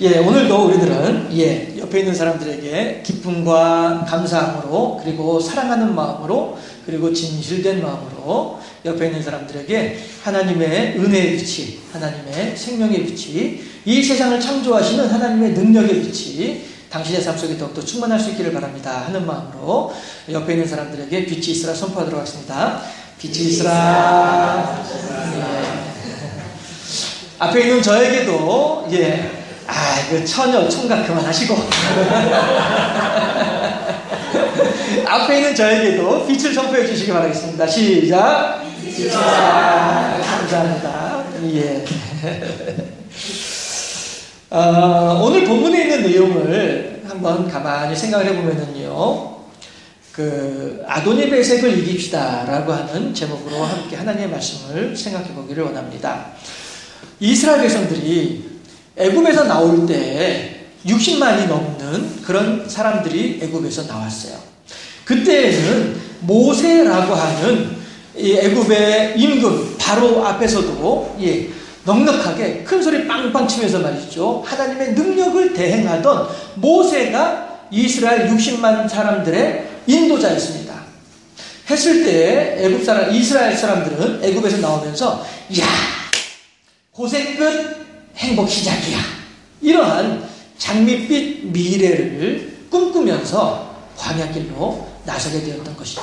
오늘도 우리들은 옆에 있는 사람들에게 기쁨과 감사함으로, 그리고 사랑하는 마음으로, 그리고 진실된 마음으로 옆에 있는 사람들에게 하나님의 은혜의 빛이, 하나님의 생명의 빛이, 이 세상을 창조하시는 하나님의 능력의 빛이 당신의 삶 속에 더욱더 충만할 수 있기를 바랍니다 하는 마음으로 옆에 있는 사람들에게 빛이 있으라 선포하도록 하겠습니다. 빛이 있으라. 앞에 있는 저에게도 그 처녀 총각 그만하시고 앞에 있는 저에게도 빛을 선포해 주시기 바라겠습니다. 시작. 빛이다. 감사합니다. 오늘 본문에 있는 내용을 한번 가만히 생각을 해보면은요, 아도니베색을 이깁시다 라고 하는 제목으로 함께 하나님의 말씀을 생각해 보기를 원합니다. 이스라엘 백성들이 애굽에서 나올 때 60만이 넘는 그런 사람들이 애굽에서 나왔어요. 그때에는 모세라고 하는 이 애굽의 임금 바로 앞에서도 넉넉하게 큰 소리 빵빵 치면서 말이죠, 하나님의 능력을 대행하던 모세가 이스라엘 60만 사람들의 인도자였습니다. 했을 때 이스라엘 사람들은 애굽에서 나오면서 고생 끝 행복 시작이야, 이러한 장밋빛 미래를 꿈꾸면서 광야길로 나서게 되었던 것이죠.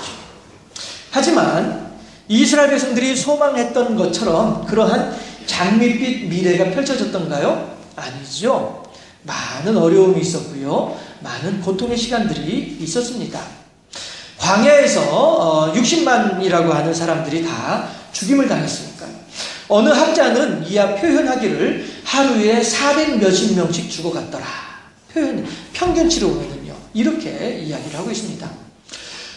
하지만 이스라엘 백성들이 소망했던 것처럼 그러한 장밋빛 미래가 펼쳐졌던가요? 아니죠. 많은 어려움이 있었고요, 많은 고통의 시간들이 있었습니다. 광야에서 60만이라고 하는 사람들이 다 죽임을 당했으니까 어느 학자는 이하 표현하기를 하루에 400 몇십 명씩 죽어갔더라. 평균치로 보면은요, 이렇게 이야기를 하고 있습니다.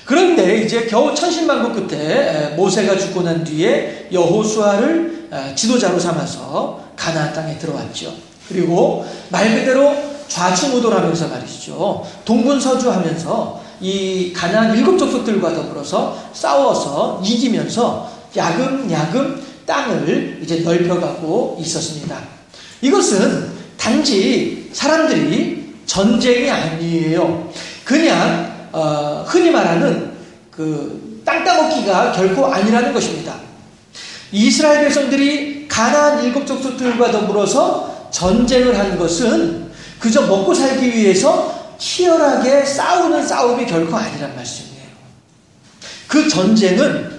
그런데 이제 겨우 천신만고 끝에 모세가 죽고 난 뒤에 여호수아를 지도자로 삼아서 가나안 땅에 들어왔죠. 그리고 말 그대로 좌충우돌하면서 말이죠, 동분서주하면서 이 가나안 7 족속들과 더불어서 싸워서 이기면서 야금야금 땅을 이제 넓혀가고 있었습니다. 이것은 단지 사람들이 전쟁이 아니에요. 그냥 흔히 말하는 땅 따먹기가 결코 아니라는 것입니다. 이스라엘 백성들이 가나안 7 족속들과 더불어서 전쟁을 한 것은 그저 먹고 살기 위해서 치열하게 싸우는 싸움이 결코 아니란 말씀이에요. 그 전쟁은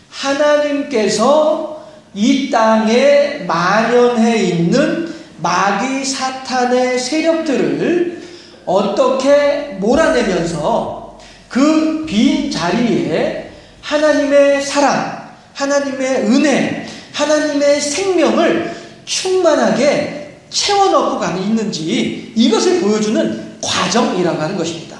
하나님께서 이 땅에 만연해 있는 마귀 사탄의 세력들을 어떻게 몰아내면서 그 빈 자리에 하나님의 사랑, 하나님의 은혜, 하나님의 생명을 충만하게 채워넣고 가고 있는지, 이것을 보여주는 과정이라고 하는 것입니다.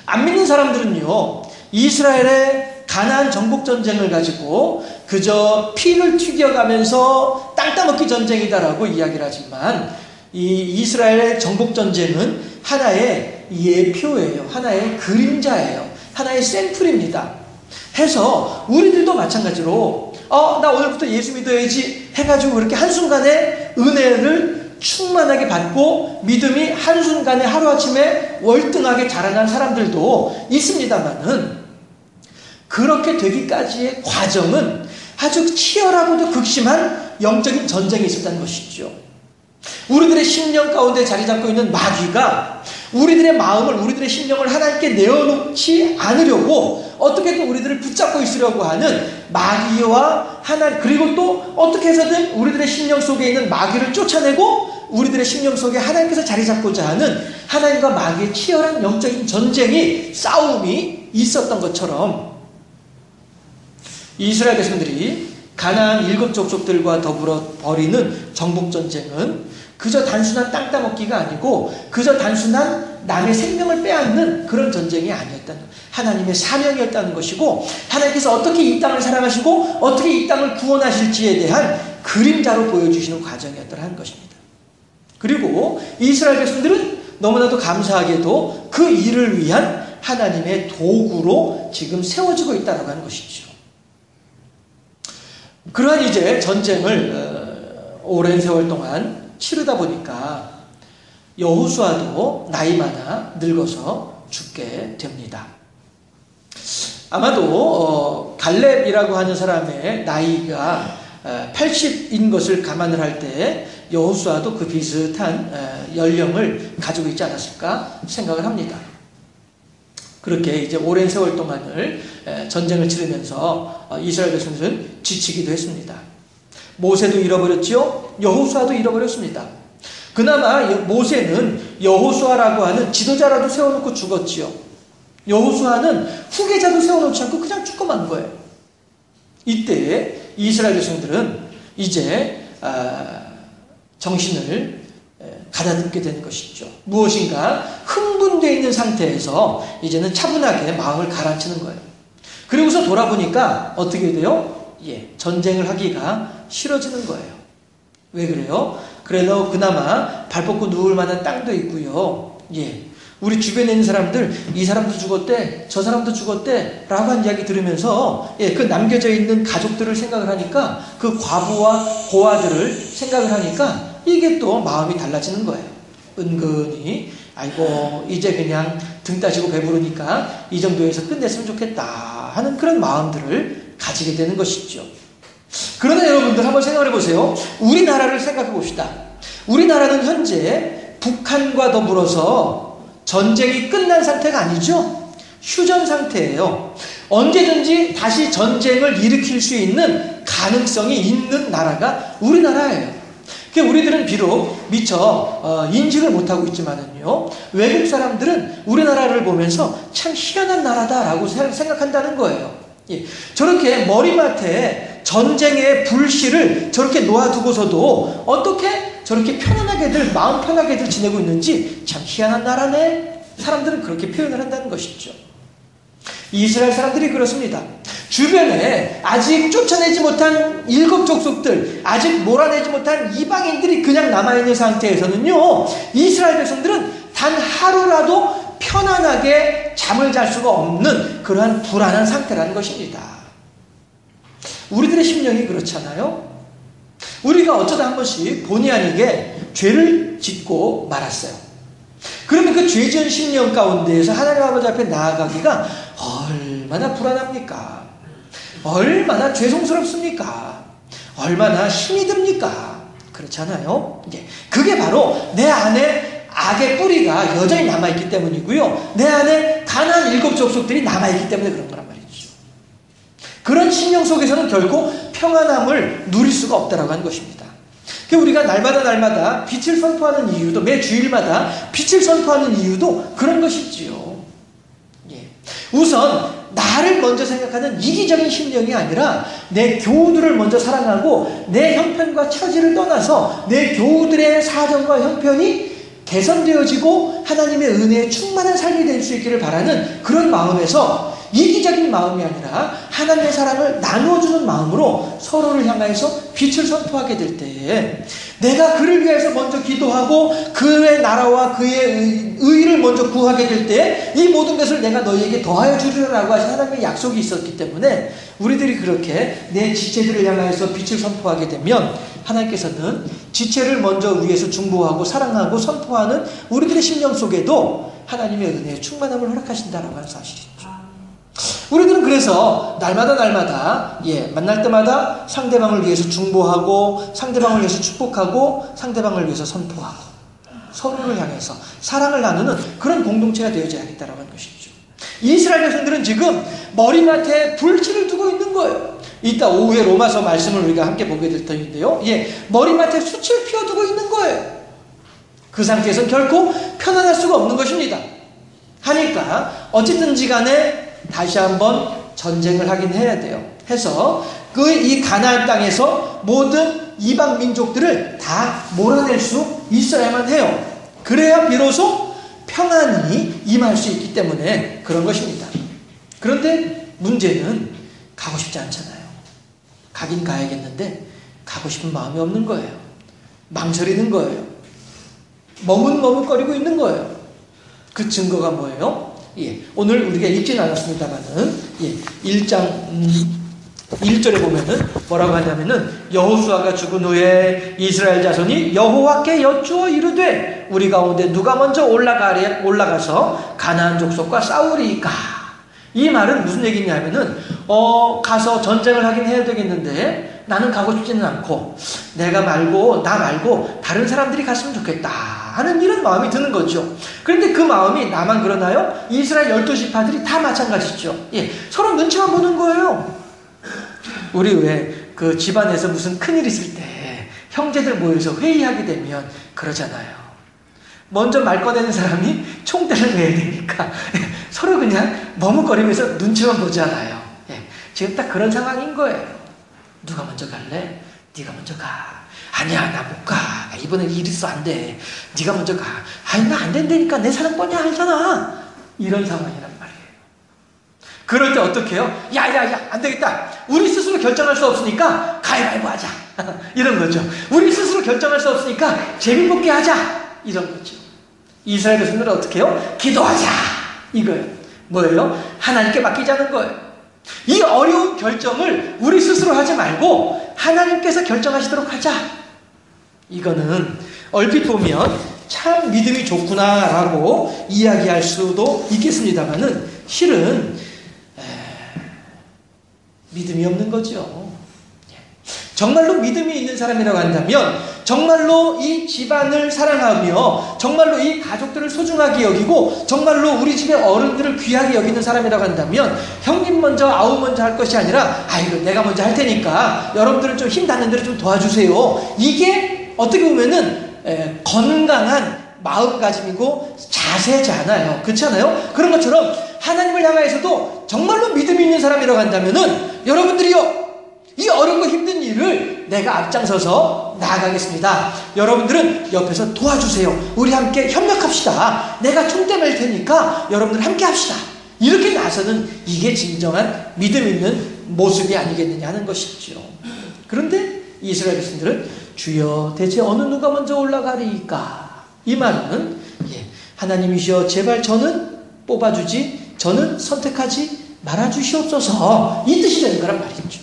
안 믿는 사람들은요, 이스라엘의 가나안 정복 전쟁을 가지고 그저 피를 튀겨가면서 땅 따먹기 전쟁이다라고 이야기를 하지만, 이 이스라엘의 정복 전쟁은 하나의 예표예요. 하나의 그림자예요. 하나의 샘플입니다. 해서 우리들도 마찬가지로 나 오늘부터 예수 믿어야지 해가지고 그렇게 한순간에 은혜를 충만하게 받고 믿음이 한순간에 하루아침에 월등하게 자라난 사람들도 있습니다만은, 그렇게 되기까지의 과정은 아주 치열하고도 극심한 영적인 전쟁이 있었다는 것이죠. 우리들의 심령 가운데 자리 잡고 있는 마귀가 우리들의 마음을, 우리들의 심령을 하나님께 내어놓지 않으려고 어떻게든 우리들을 붙잡고 있으려고 하는 마귀와 하나님, 그리고 또 어떻게 해서든 우리들의 심령 속에 있는 마귀를 쫓아내고 우리들의 심령 속에 하나님께서 자리 잡고자 하는 하나님과 마귀의 치열한 영적인 전쟁이, 싸움이 있었던 것처럼, 이스라엘 백성들이 가나안 7 족속들과 더불어 벌이는 정복전쟁은 그저 단순한 땅 따먹기가 아니고 그저 단순한 남의 생명을 빼앗는 그런 전쟁이 아니었다는, 하나님의 사명이었다는 것이고, 하나님께서 어떻게 이 땅을 사랑하시고 어떻게 이 땅을 구원하실지에 대한 그림자로 보여주시는 과정이었다는 것입니다. 그리고 이스라엘 백성들은 너무나도 감사하게도 그 일을 위한 하나님의 도구로 지금 세워지고 있다고 하는 것이죠. 그러한 이제 전쟁을 오랜 세월 동안 치르다 보니까 여호수아도 나이 많아 늙어서 죽게 됩니다. 아마도 갈렙이라고 하는 사람의 나이가 80인 것을 감안을 할 때 여호수아도 그 비슷한 연령을 가지고 있지 않았을까 생각을 합니다. 그렇게 이제 오랜 세월 동안을 전쟁을 치르면서 이스라엘 백성들은 지치기도 했습니다. 모세도 잃어버렸지요. 여호수아도 잃어버렸습니다. 그나마 모세는 여호수아라고 하는 지도자라도 세워놓고 죽었지요. 여호수아는 후계자도 세워놓지 않고 그냥 죽고 만 거예요. 이때 이스라엘 백성들은 이제 정신을 가다듬게 되는 것이죠. 무엇인가 흥분되어 있는 상태에서 이제는 차분하게 마음을 가라앉히는 거예요. 그리고서 돌아보니까 어떻게 돼요? 전쟁을 하기가 싫어지는 거예요. 왜 그래요? 그래도 그나마 발 뻗고 누울 만한 땅도 있고요. 우리 주변에 있는 사람들, 이 사람도 죽었대, 저 사람도 죽었대 라고 한 이야기 들으면서 그 남겨져 있는 가족들을 생각을 하니까, 그 과부와 고아들을 생각을 하니까 이게 또 마음이 달라지는 거예요. 은근히 아이고 이제 그냥 등 따지고 배부르니까 이 정도에서 끝냈으면 좋겠다 하는 그런 마음들을 가지게 되는 것이죠. 그러나 여러분들 한번 생각해 보세요. 우리나라를 생각해 봅시다. 우리나라는 현재 북한과 더불어서 전쟁이 끝난 상태가 아니죠. 휴전 상태예요. 언제든지 다시 전쟁을 일으킬 수 있는 가능성이 있는 나라가 우리나라예요. 우리들은 비록 미처 인식을 못하고 있지만은요, 외국 사람들은 우리나라를 보면서 참 희한한 나라다라고 생각한다는 거예요. 저렇게 머리맡에 전쟁의 불씨를 저렇게 놓아두고서도 어떻게 저렇게 편안하게들, 마음 편하게들 지내고 있는지 참 희한한 나라네. 사람들은 그렇게 표현을 한다는 것이죠. 이스라엘 사람들이 그렇습니다. 주변에 아직 쫓아내지 못한 일곱 족속들, 아직 몰아내지 못한 이방인들이 그냥 남아있는 상태에서는요, 이스라엘 백성들은 단 하루라도 편안하게 잠을 잘 수가 없는 그러한 불안한 상태라는 것입니다. 우리들의 심령이 그렇잖아요. 우리가 어쩌다 한 번씩 본의 아니게 죄를 짓고 말았어요. 그러면 그 죄지은 심령 가운데에서 하나님 아버지 앞에 나아가기가 얼마나 불안합니까? 얼마나 죄송스럽습니까? 얼마나 힘이 듭니까? 그렇잖아요. 그게 바로 내 안에 악의 뿌리가 여전히 남아있기 때문이고요. 내 안에 가나안 일곱 족속들이 남아있기 때문에 그런 거란 말이죠. 그런 심령 속에서는 결코 평안함을 누릴 수가 없다라고 하는 것입니다. 우리가 날마다 빛을 선포하는 이유도, 매 주일마다 빛을 선포하는 이유도 그런 것이지요. 우선 나를 먼저 생각하는 이기적인 심령이 아니라 내 교우들을 먼저 사랑하고 내 형편과 처지를 떠나서 내 교우들의 사정과 형편이 개선되어지고 하나님의 은혜에 충만한 삶이 될 수 있기를 바라는 그런 마음에서, 이기적인 마음이 아니라 하나님의 사랑을 나누어주는 마음으로 서로를 향해서 빛을 선포하게 될 때에, 내가 그를 위해서 먼저 기도하고 그의 나라와 그의 의를 먼저 구하게 될 때 이 모든 것을 내가 너희에게 더하여 주리라고 하신 하나님의 약속이 있었기 때문에, 우리들이 그렇게 내 지체들을 향해서 빛을 선포하게 되면 하나님께서는 지체를 먼저 위해서 중보하고 사랑하고 선포하는 우리들의 심령 속에도 하나님의 은혜의 충만함을 허락하신다라고 하는 사실이죠. 우리들은 그래서 날마다 만날 때마다 상대방을 위해서 중보하고, 상대방을 위해서 축복하고, 상대방을 위해서 선포하고, 서로를 향해서 사랑을 나누는 그런 공동체가 되어져야겠다라고 하는 것이죠. 이스라엘 백성들은 지금 머리맡에 불씨를 두고 있는 거예요. 이따 오후에 로마서 말씀을 우리가 함께 보게 될 터인데요. 머리맡에 숯을 피워두고 있는 거예요. 그 상태에서는 결코 편안할 수가 없는 것입니다. 하니까 어쨌든지 간에 다시 한번 전쟁을 하긴 해야 돼요. 해서 이 가나안 땅에서 모든 이방 민족들을 다 몰아낼 수 있어야만 해요. 그래야 비로소 평안이 임할 수 있기 때문에 그런 것입니다. 그런데 문제는 가고 싶지 않잖아요. 가긴 가야겠는데 가고 싶은 마음이 없는 거예요. 망설이는 거예요. 머뭇머뭇거리고 있는 거예요. 그 증거가 뭐예요? 오늘 우리가 읽진 않았습니다만은 1장 1절에 보면은 뭐라고 하냐면은 여호수아가 죽은 후에 이스라엘 자손이 여호와께 여쭈어 이르되 우리 가운데 누가 먼저 올라가서 가나안 족속과 싸우리이까. 이 말은 무슨 얘기냐면은 가서 전쟁을 하긴 해야 되겠는데 나는 가고 싶지는 않고 나 말고 다른 사람들이 갔으면 좋겠다 하는 이런 마음이 드는 거죠. 그런데 그 마음이 나만 그러나요? 이스라엘 12지파들이 다 마찬가지죠. 예, 서로 눈치만 보는 거예요. 우리 왜 그 집안에서 무슨 큰일 있을 때 형제들 모여서 회의하게 되면 그러잖아요. 먼저 말 꺼내는 사람이 총대를 내야 되니까 서로 그냥 머뭇거리면서 눈치만 보잖아요. 예, 지금 딱 그런 상황인 거예요. 누가 먼저 갈래? 네가 먼저 가. 아니야, 나 못 가. 이번엔 일 있어, 안 돼. 네가 먼저 가. 아니, 나 안 된다니까. 내 사랑 뻔히 알잖아. 이런 상황이란 말이에요. 그럴 때 어떻게 해요? 야, 안 되겠다. 우리 스스로 결정할 수 없으니까 가위바위보 하자. 이런 거죠. 우리 스스로 결정할 수 없으니까 제비뽑기 하자. 이런 거죠. 이스라엘 백성들은 어떻게 해요? 기도하자. 이거예요. 뭐예요? 하나님께 맡기자는 거예요. 이 어려운 결정을 우리 스스로 하지 말고 하나님께서 결정하시도록 하자. 이거는 얼핏 보면 참 믿음이 좋구나라고 이야기할 수도 있겠습니다만은 실은 믿음이 없는 거죠. 정말로 믿음이 있는 사람이라고 한다면 정말로 이 집안을 사랑하며 정말로 이 가족들을 소중하게 여기고 정말로 우리 집의 어른들을 귀하게 여기는 사람이라고 한다면 형님 먼저 아우 먼저 할 것이 아니라 아이고 내가 먼저 할 테니까 여러분들은 좀 힘 닿는 대로 좀 도와주세요. 이게 어떻게 보면은 건강한 마음가짐이고 자세잖아요. 그렇잖아요. 그런 것처럼 하나님을 향하여서도 정말로 믿음이 있는 사람이라고 한다면은 여러분들이요 이 어렵고 힘든 일을 내가 앞장서서 나아가겠습니다. 여러분들은 옆에서 도와주세요. 우리 함께 협력합시다. 내가 총대 맬 테니까 여러분들 함께 합시다. 이렇게 나서는 이게 진정한 믿음 있는 모습이 아니겠느냐 하는 것이죠. 그런데 이스라엘 백성들은 주여 대체 어느 누가 먼저 올라가리까? 이 말은 하나님이시여 제발 저는 뽑아주지 저는 선택하지 말아주시옵소서 이 뜻이 되는 거란 말이죠.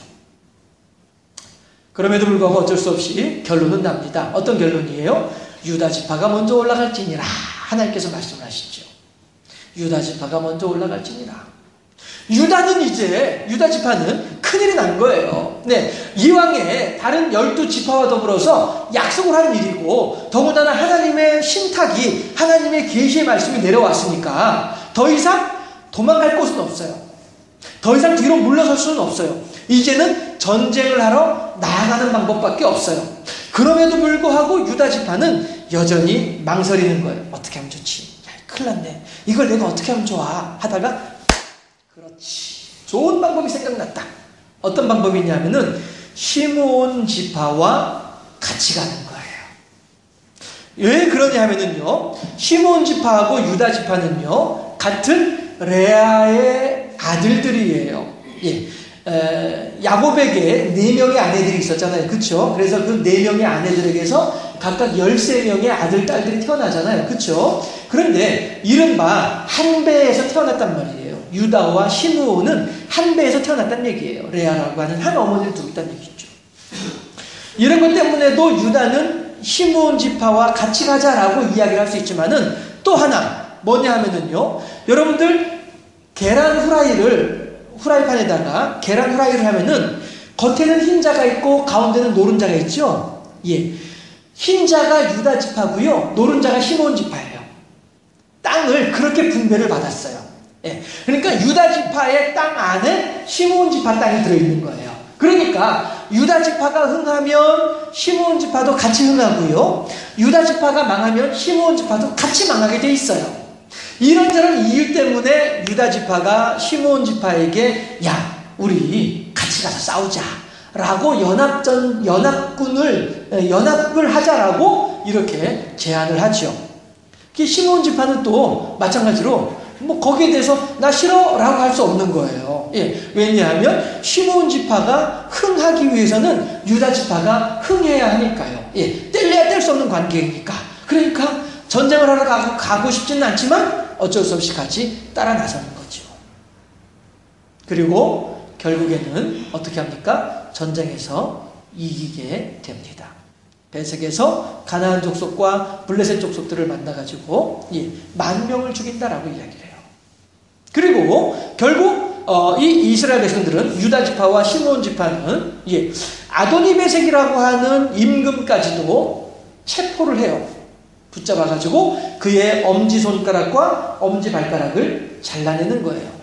그럼에도 불구하고 어쩔 수 없이 결론은 납니다. 어떤 결론이에요? 유다 지파가 먼저 올라갈지니라. 하나님께서 말씀을 하시죠. 유다 지파가 먼저 올라갈지니라. 유다 지파는 큰일이 난 거예요. 네, 이왕에 다른 12지파와 더불어서 약속을 한 일이고 더군다나 하나님의 신탁이 하나님의 계시의 말씀이 내려왔으니까 더 이상 도망갈 곳은 없어요. 더 이상 뒤로 물러설 수는 없어요. 이제는 전쟁을 하러 나아가는 방법밖에 없어요. 그럼에도 불구하고 유다 지파는 여전히 망설이는 거예요. 어떻게 하면 좋지? 야, 큰일 났네. 이걸 내가 어떻게 하면 좋아? 하다가 그렇지. 좋은 방법이 생각났다. 어떤 방법이냐면은 시므온 지파와 같이 가는 거예요. 왜 그러냐 하면은요. 시므온 지파하고 유다 지파는요. 같은 레아의 아들들이에요. 예. 야곱에게 4명의 아내들이 있었잖아요. 그쵸? 그래서 그 4명의 아내들에게서 각각 13명의 아들, 딸들이 태어나잖아요. 그쵸? 그런데 이른바 한 배에서 태어났단 말이에요. 유다와 시므온은 한 배에서 태어났다는 얘기예요. 레아라고 하는 한 어머니를 두고 있다는 얘기죠. 이런 것 때문에도 유다는 시므온 지파와 같이 가자라고 이야기를 할 수 있지만은 또 하나 뭐냐 하면은요. 여러분들 계란 후라이팬에다가 계란 후라이를 하면은 겉에는 흰자가 있고 가운데는 노른자가 있죠. 예, 흰자가 유다 지파고요, 노른자가 시므온 지파예요. 땅을 그렇게 분배를 받았어요. 예, 그러니까 유다 지파의 땅 안에 시므온 지파 땅이 들어있는 거예요. 그러니까 유다 지파가 흥하면 시므온 지파도 같이 흥하고요, 유다 지파가 망하면 시므온 지파도 같이 망하게 돼 있어요. 이런저런 이유 때문에 유다 지파가 시므온 지파에게 야, 우리 같이 가서 싸우자 라고 연합을 하자라고 이렇게 제안을 하죠. 시므온 지파는 또 마찬가지로 뭐 거기에 대해서 나 싫어 라고 할 수 없는 거예요. 예, 왜냐하면 시므온 지파가 흥하기 위해서는 유다 지파가 흥해야 하니까요. 예, 뗄래야 뗄 수 없는 관계이니까. 그러니까 전쟁을 하러 가고 싶지는 않지만 어쩔 수 없이 같이 따라 나서는 거죠. 그리고 결국에는 어떻게 합니까? 전쟁에서 이기게 됩니다. 베색에서 가나안 족속과 블레셋 족속들을 만나가지고 10,000명을 죽인다라고 이야기를 해요. 그리고 결국 이 이스라엘 백성들은 유다 지파와 시므온 지파는 아도니베색이라고 하는 임금까지도 체포를 해요. 붙잡아가지고 그의 엄지손가락과 엄지발가락을 잘라내는 거예요.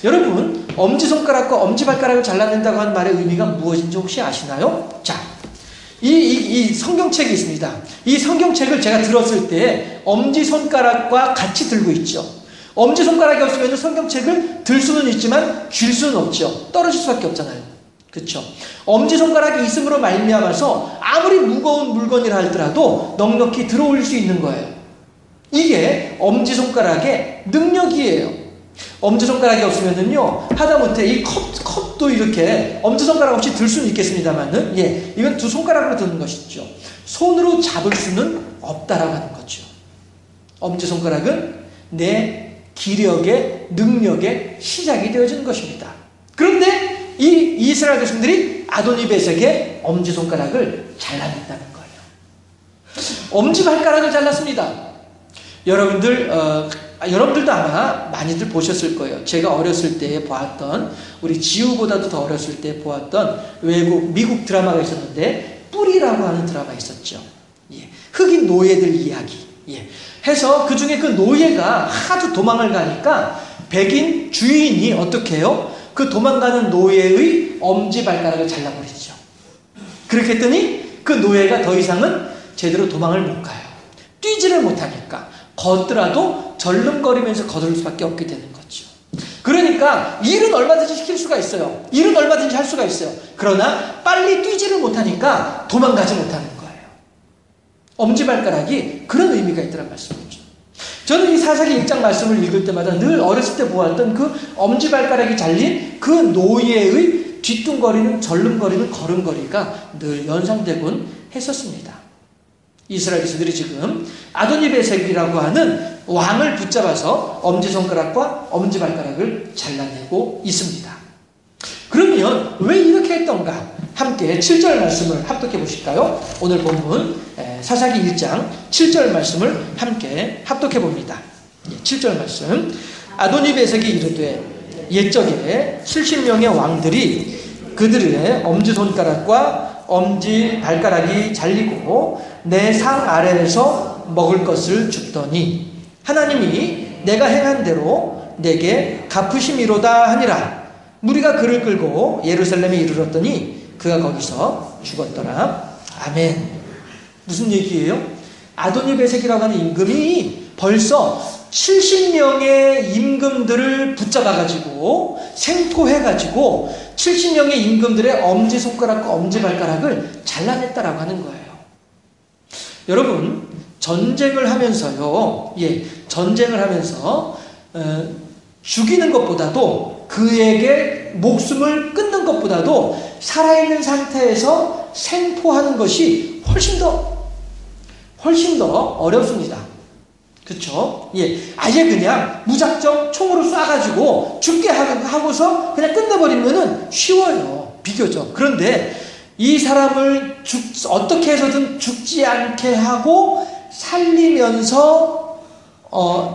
여러분, 엄지손가락과 엄지발가락을 잘라낸다고 하는 말의 의미가 무엇인지 혹시 아시나요? 자, 이 성경책이 있습니다. 이 성경책을 제가 들었을 때 엄지손가락과 같이 들고 있죠. 엄지손가락이 없으면 성경책을 들 수는 있지만 쥘 수는 없죠. 떨어질 수밖에 없잖아요. 그렇죠? 엄지손가락이 있음으로 말미암아서 아무리 무거운 물건이라 할지라도 넉넉히 들어올릴 수 있는 거예요. 이게 엄지손가락의 능력이에요. 엄지손가락이 없으면은요, 하다못해 이 컵도 이렇게 엄지손가락 없이 들 수는 있겠습니다만은, 이건 두 손가락으로 드는 것이죠. 손으로 잡을 수는 없다라고 하는 거죠. 엄지손가락은 내 기력의, 능력의 시작이 되어지는 것입니다. 그런데 이 이스라엘 백성들이 아도니베색의 엄지손가락을 잘라냈다는 거예요. 엄지발가락을 잘랐습니다. 여러분들도 아마 많이들 보셨을 거예요. 제가 어렸을 때 보았던, 우리 지우보다도 더 어렸을 때 보았던 미국 드라마가 있었는데, 뿌리라고 하는 드라마 있었죠. 흑인 노예들 이야기. 해서 그 중에 그 노예가 하도 도망을 가니까 백인 주인이 어떻게 해요? 그 도망가는 노예의 엄지발가락을 잘라버리죠. 그렇게 했더니 그 노예가 더 이상은 제대로 도망을 못 가요. 뛰지를 못하니까 걷더라도 절름거리면서 거들 수밖에 없게 되는 거죠. 그러니까 일은 얼마든지 시킬 수가 있어요. 일은 얼마든지 할 수가 있어요. 그러나 빨리 뛰지를 못하니까 도망가지 못하는 거예요. 엄지발가락이 그런 의미가 있더란 말씀이죠. 저는 이 사사기 1장 말씀을 읽을 때마다 늘 어렸을 때 보았던 그 엄지발가락이 잘린 그 노예의 뒤뚱거리는 절름거리는 걸음걸이가 늘 연상되곤 했었습니다. 이스라엘 백성들이 지금 아도니베색이라고 하는 왕을 붙잡아서 엄지손가락과 엄지발가락을 잘라내고 있습니다. 그러면 왜 이렇게 했던가? 함께 7절 말씀을 합독해 보실까요? 오늘 본문 사사기 1장 7절 말씀을 함께 합독해 봅니다. 7절 말씀. 아도니베색이 이르되 옛적에 70명의 왕들이 그들의 엄지손가락과 엄지발가락이 잘리고 내 상 아래에서 먹을 것을 줍더니 하나님이 내가 행한 대로 내게 갚으심이로다 하니라. 무리가 그를 끌고 예루살렘에 이르렀더니 그가 거기서 죽었더라. 아멘. 무슨 얘기예요? 아도니베색이라고 하는 임금이 벌써 70명의 임금들을 붙잡아가지고 생포해가지고 70명의 임금들의 엄지손가락과 엄지발가락을 잘라냈다라고 하는 거예요. 여러분, 전쟁을 하면서요, 전쟁을 하면서 죽이는 것보다도 그에게 목숨을 끊는 것보다도 살아있는 상태에서 생포하는 것이 훨씬 더 어렵습니다. 그렇죠? 아예 그냥 무작정 총으로 쏴가지고 죽게 하고서 그냥 끝내버리면은 쉬워요. 비교적. 그런데 이 사람을 어떻게 해서든 죽지 않게 하고 살리면서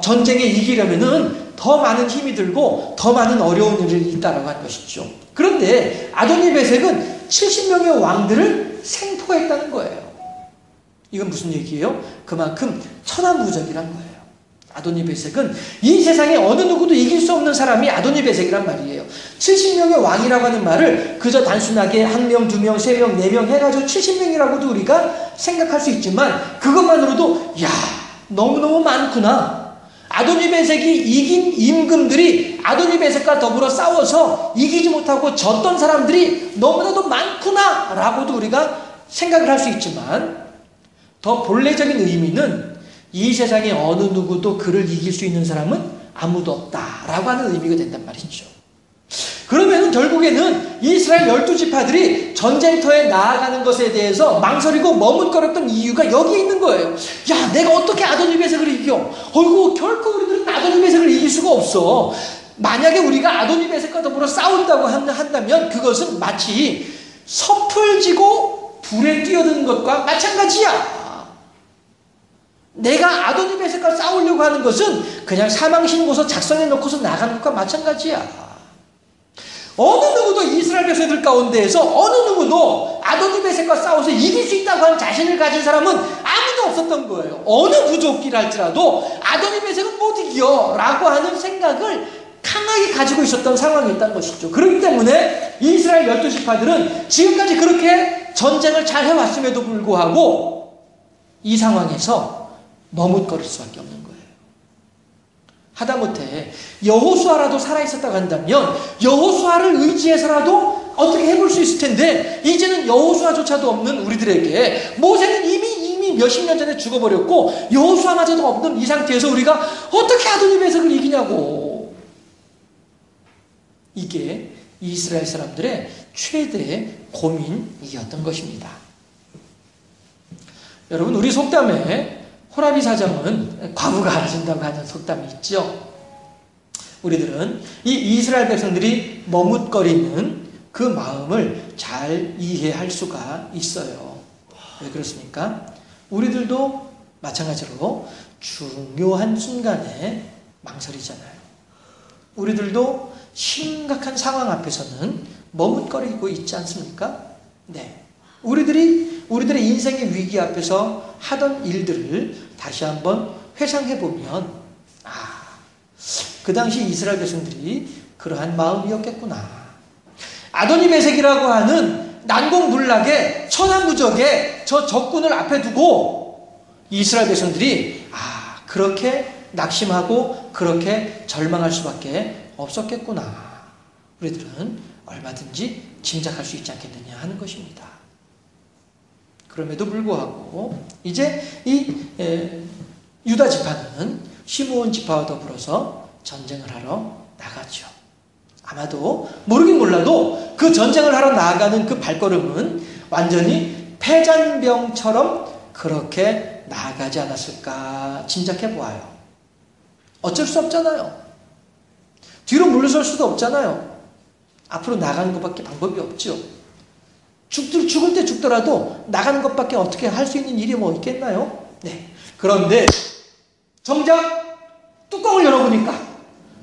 전쟁에 이기려면은 더 많은 힘이 들고 더 많은 어려운 일이 있다라고 하는 것이죠. 그런데 아도니베색은 70명의 왕들을 생포했다는 거예요. 이건 무슨 얘기예요? 그만큼 천하무적이란 거예요. 아도니베색은 이 세상에 어느 누구도 이길 수 없는 사람이 아도니베색이란 말이에요. 70명의 왕이라고 하는 말을 그저 단순하게 1명, 2명, 3명, 4명 해가지고 70명이라고도 우리가 생각할 수 있지만 그것만으로도 너무너무 많구나. 아도니베색이 이긴 임금들이 아도니베색과 더불어 싸워서 이기지 못하고 졌던 사람들이 너무나도 많구나 라고도 우리가 생각을 할 수 있지만 더 본래적인 의미는 이 세상에 어느 누구도 그를 이길 수 있는 사람은 아무도 없다라고 하는 의미가 된단 말이죠. 그러면 결국에는 이스라엘 12지파들이 전쟁터에 나아가는 것에 대해서 망설이고 머뭇거렸던 이유가 여기에 있는 거예요. 내가 어떻게 아도니베색을 이겨? 결코 우리들은 아도니베색을 이길 수가 없어. 만약에 우리가 아도니베섹과 더불어 싸운다고 한다면 그것은 마치 섭을 지고 불에 뛰어드는 것과 마찬가지야. 내가 아도니베섹과 싸우려고 하는 것은 그냥 사망신고서 작성해 놓고서 나가는 것과 마찬가지야. 어느 누구도 이스라엘 백성들 가운데에서 어느 누구도 아도니베섹과 싸워서 이길 수 있다고 하는 자신을 가진 사람은 아무도 없었던 거예요. 어느 부족이랄지라도 아도니베섹은 못 이겨 라고 하는 생각을 강하게 가지고 있었던 상황이었다는 것이죠. 그렇기 때문에 이스라엘 12지파들은 지금까지 그렇게 전쟁을 잘 해왔음에도 불구하고 이 상황에서 머뭇거릴 수밖에 없는 거예요. 하다못해 여호수아라도 살아있었다고 한다면 여호수아를 의지해서라도 어떻게 해볼 수 있을 텐데 이제는 여호수아조차도 없는 우리들에게 모세는 이미 몇십 년 전에 죽어버렸고 여호수아마저도 없는 이 상태에서 우리가 어떻게 아도니베섹을 이기냐고. 이게 이스라엘 사람들의 최대의 고민이었던 것입니다. 여러분, 우리 속담에 호라비 사정은 과부가 알아준다고 하는 속담이 있죠. 우리들은 이 이스라엘 백성들이 머뭇거리는 그 마음을 잘 이해할 수가 있어요. 왜 그렇습니까? 우리들도 마찬가지로 중요한 순간에 망설이잖아요. 우리들도 심각한 상황 앞에서는 머뭇거리고 있지 않습니까? 네. 우리들의 인생의 위기 앞에서 하던 일들을 다시 한번 회상해보면, 그 당시 이스라엘 백성들이 그러한 마음이었겠구나. 아도니베섹이라고 하는 난공불락의 천하무적의 저 적군을 앞에 두고 이스라엘 백성들이 그렇게 낙심하고 그렇게 절망할 수밖에 없었겠구나. 우리들은 얼마든지 짐작할 수 있지 않겠느냐 하는 것입니다. 그럼에도 불구하고 이제 이 유다 지파는 시므온 지파와 더불어서 전쟁을 하러 나가죠. 아마도 모르긴 몰라도 그 전쟁을 하러 나아가는 그 발걸음은 완전히 패잔병처럼 그렇게 나아가지 않았을까 짐작해 보아요. 어쩔 수 없잖아요. 뒤로 물러설 수도 없잖아요. 앞으로 나가는 것밖에 방법이 없죠. 죽을 때 죽더라도 나가는 것밖에 어떻게 할 수 있는 일이 뭐 있겠나요? 네. 그런데 정작 뚜껑을 열어보니까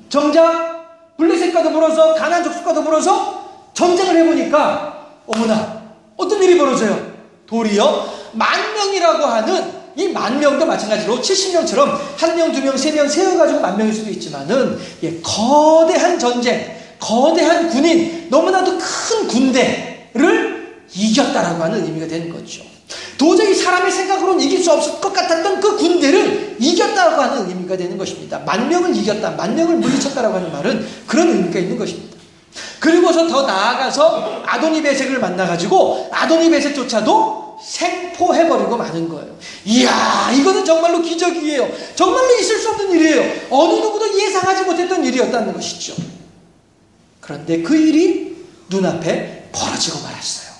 정작 블레셋과 더불어서 가나안 족속과 더불어서 전쟁을 해보니까 어머나 어떤 일이 벌어져요? 도리어 10,000명이라고 하는 이 10,000명도 마찬가지로 70명처럼 1명, 2명, 3명 세어가지고 10,000명일 수도 있지만은 거대한 전쟁, 거대한 군인, 너무나도 큰 군대를 이겼다라고 하는 의미가 되는 거죠. 도저히 사람의 생각으로는 이길 수 없을 것 같았던 그 군대를 이겼다고 하는 의미가 되는 것입니다. 10,000명을 이겼다, 10,000명을 물리쳤다라고 하는 말은 그런 의미가 있는 것입니다. 그리고서 더 나아가서 아도니베섹을 만나가지고 아도니베섹조차도 생포해버리고 마는 거예요. 이야, 이거는 정말로 기적이에요. 정말로 있을 수 없는 일이에요. 어느 누구도 예상하지 못했던 일이었다는 것이죠. 그런데 그 일이 눈앞에 벌어지고 말았어요.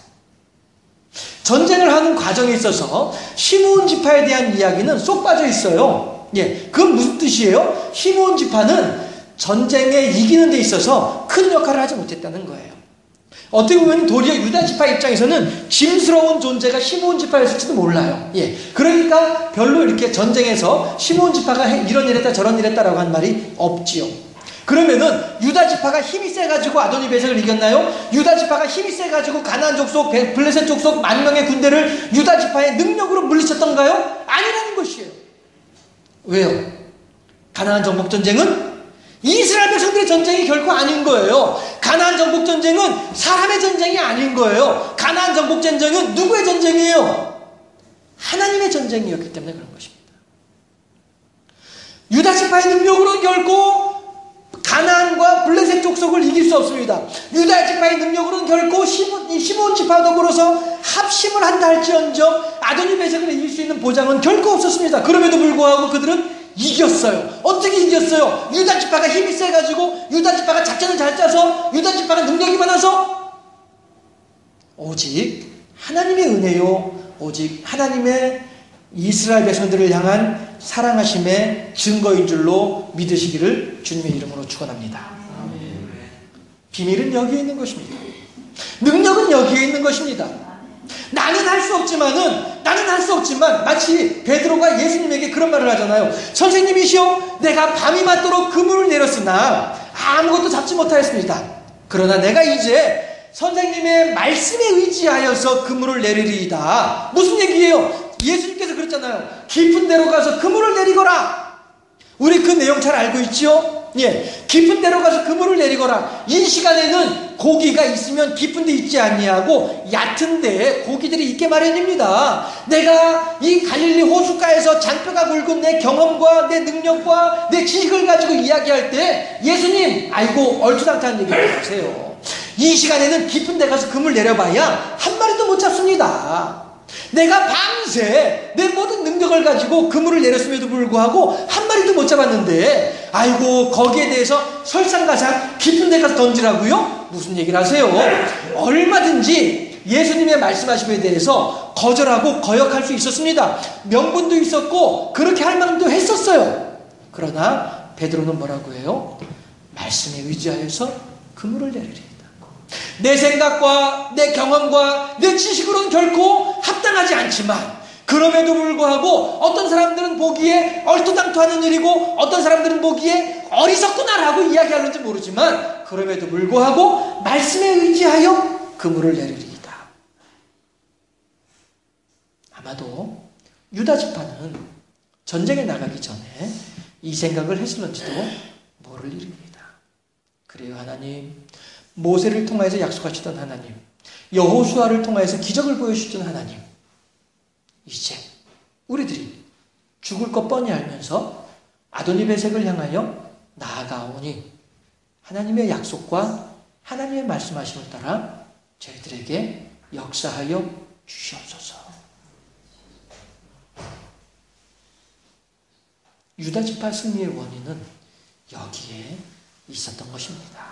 전쟁을 하는 과정에 있어서 시므온 지파에 대한 이야기는 쏙 빠져 있어요. 그건 무슨 뜻이에요? 시므온 지파는 전쟁에 이기는 데 있어서 큰 역할을 하지 못했다는 거예요. 어떻게 보면 도리어 유다 지파 입장에서는 짐스러운 존재가 시므온 지파였을지도 몰라요. 그러니까 별로 이렇게 전쟁에서 시므온 지파가 이런 일 했다 저런 일 했다라고 하는 말이 없지요. 그러면은 유다 지파가 힘이 세가지고 아도니베섹을 이겼나요? 유다 지파가 힘이 세가지고 가나안 족속, 블레셋 족속 10,000명의 군대를 유다 지파의 능력으로 물리쳤던가요? 아니라는 것이에요. 왜요? 가나안 정복 전쟁은 이스라엘 백성들의 전쟁이 결코 아닌 거예요. 가나안 정복 전쟁은 사람의 전쟁이 아닌 거예요. 가나안 정복 전쟁은 누구의 전쟁이에요? 하나님의 전쟁이었기 때문에 그런 것입니다. 유다 지파의 능력으로는 결코 가나안과 블레셋 족속을 이길 수 없습니다. 유다 지파의 능력으로는 결코 시므온 지파와 더불어서 합심을 한다 할지언정 아도니베섹을 이길 수 있는 보장은 결코 없었습니다. 그럼에도 불구하고 그들은 이겼어요. 어떻게 이겼어요? 유다 지파가 힘이 세가지고 유다 지파가 작전을 잘 짜서 유다 지파가 능력이 많아서 오직 하나님의 은혜요, 오직 하나님의 이스라엘 백성들을 향한 사랑하심의 증거인 줄로 믿으시기를 주님의 이름으로 축원합니다. 비밀은 여기에 있는 것입니다. 능력은 여기에 있는 것입니다. 나는 할 수 없지만 마치 베드로가 예수님에게 그런 말을 하잖아요. 선생님이시여, 내가 밤이 맞도록 그물을 내렸으나 아무것도 잡지 못하였습니다. 그러나 내가 이제 선생님의 말씀에 의지하여서 그물을 내리리이다. 무슨 얘기예요? 예수님께서 그랬잖아요. 깊은 데로 가서 그물을 내리거라. 우리 그 내용 잘 알고 있지요? 예, 깊은 데로 가서 그물을 내리거라. 이 시간에는 고기가 있으면 깊은 데 있지 아니하고 얕은 데에 고기들이 있게 마련입니다. 내가 이 갈릴리 호숫가에서 잔뼈가 굵은 내 경험과 내 능력과 내 지식을 가지고 이야기할 때 예수님, 아이고 얼토당토한 얘기 하세요. 이 시간에는 깊은 데 가서 그물 내려봐야 한 마리도 못 잡습니다. 내가 밤새 내 모든 능력을 가지고 그물을 내렸음에도 불구하고 한 마리도 못 잡았는데, 아이고 거기에 대해서 설상가상 깊은 데 가서 던지라고요? 무슨 얘기를 하세요? 얼마든지 예수님의 말씀하심에 대해서 거절하고 거역할 수 있었습니다. 명분도 있었고 그렇게 할 만도 했었어요. 그러나 베드로는 뭐라고 해요? 말씀에 의지하여서 그물을 내리리. 내 생각과 내 경험과 내 지식으로는 결코 합당하지 않지만, 그럼에도 불구하고 어떤 사람들은 보기에 얼토당토하는 일이고 어떤 사람들은 보기에 어리석구나라고 이야기하는지 모르지만, 그럼에도 불구하고 말씀에 의지하여 그물을 내리리이다. 아마도 유다 지파는 전쟁에 나가기 전에 이 생각을 했을런지도 모를 일입니다. 그래요, 하나님, 모세를 통하여서 약속하시던 하나님, 여호수아를 통하여서 기적을 보여주시던 하나님, 이제 우리들이 죽을 것 뻔히 알면서 아도니베섹을 향하여 나아가오니 하나님의 약속과 하나님의 말씀하심을 따라 저희들에게 역사하여 주시옵소서. 유다 지파 승리의 원인은 여기에 있었던 것입니다.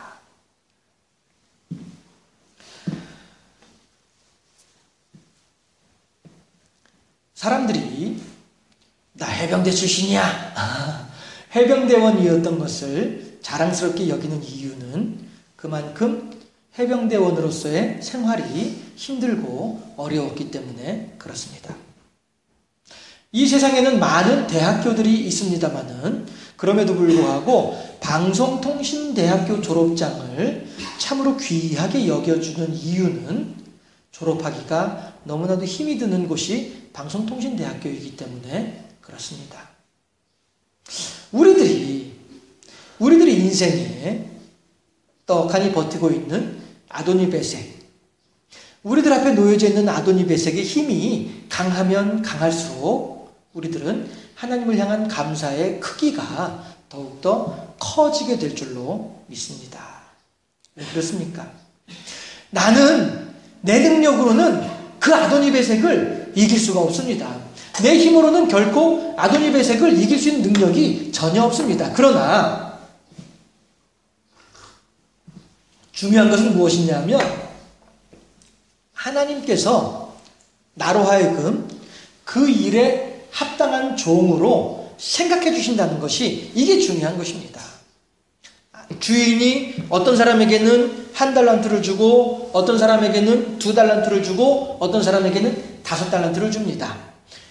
사람들이 나 해병대 출신이야, 해병대원이었던 것을 자랑스럽게 여기는 이유는 그만큼 해병대원으로서의 생활이 힘들고 어려웠기 때문에 그렇습니다. 이 세상에는 많은 대학교들이 있습니다마는 그럼에도 불구하고 방송통신대학교 졸업장을 참으로 귀하게 여겨주는 이유는 졸업하기가 너무나도 힘이 드는 곳이 방송통신대학교이기 때문에 그렇습니다. 우리들이 인생에 떡하니 버티고 있는 아도니베섹, 우리들 앞에 놓여져 있는 아도니베섹의 힘이 강하면 강할수록 우리들은 하나님을 향한 감사의 크기가 더욱더 커지게 될 줄로 믿습니다. 왜 그렇습니까? 나는 내 능력으로는 그 아도니베섹을 이길 수가 없습니다. 내 힘으로는 결코 아도니베섹을 이길 수 있는 능력이 전혀 없습니다. 그러나 중요한 것은 무엇이냐면, 하나님께서 나로 하여금 그 일에 합당한 종으로 생각해 주신다는 것이, 이게 중요한 것입니다. 주인이 어떤 사람에게는 1달란트를 주고 어떤 사람에게는 2달란트를 주고 어떤 사람에게는 5달란트를 줍니다.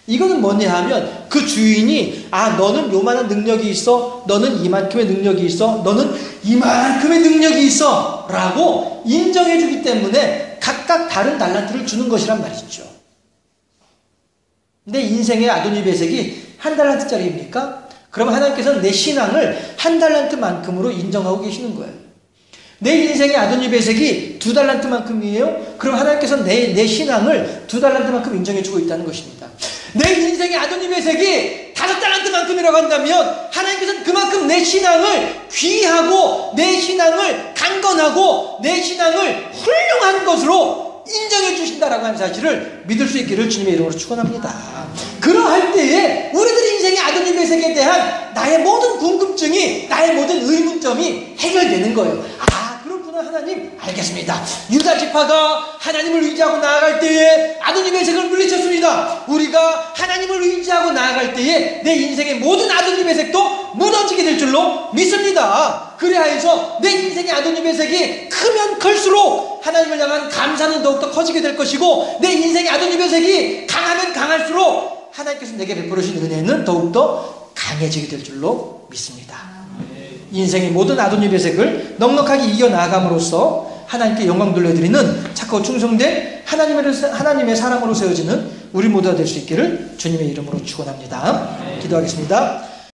이거는 뭐냐 하면, 그 주인이 너는 요만한 능력이 있어, 너는 이만큼의 능력이 있어, 너는 이만큼의 능력이 있어 라고 인정해 주기 때문에 각각 다른 달란트를 주는 것이란 말이죠. 내 인생의 아도니베섹이 1달란트짜리입니까? 그럼 하나님께서는 내 신앙을 1달란트만큼으로 인정하고 계시는 거예요. 내 인생의 아도니베섹이 2달란트만큼이에요? 그럼 하나님께서는 내 신앙을 2달란트만큼 인정해주고 있다는 것입니다. 내 인생의 아도니베섹이 5달란트만큼이라고 한다면 하나님께서는 그만큼 내 신앙을 귀하고 내 신앙을 강건하고 내 신앙을 훌륭한 것으로 인정해 주신다라고 하는 사실을 믿을 수 있기를 주님의 이름으로 축원합니다. 그러할 때에 우리들의 인생의 아도니베섹에 대한 나의 모든 궁금증이, 나의 모든 의문점이 해결되는 거예요. 그렇구나, 하나님, 알겠습니다. 유다 지파가 하나님을 의지하고 나아갈 때에 아도니베섹을 물리쳤습니다. 우리가 하나님을 의지하고 나아갈 때에 내 인생의 모든 아도니베섹도 무너지게 될 줄로 믿습니다. 그래야해서 내 인생의 아도니베색이 크면 클수록 하나님을 향한 감사는 더욱더 커지게 될 것이고, 내 인생의 아도니베색이 강하면 강할수록 하나님께서 내게 베풀으신 은혜는 더욱더 강해지게 될 줄로 믿습니다. 인생의 모든 아도니베색을 넉넉하게 이겨나감으로써 하나님께 영광 돌려드리는 착하고 충성된 하나님의 사람으로 세워지는 우리 모두가 될 수 있기를 주님의 이름으로 축원합니다. 기도하겠습니다.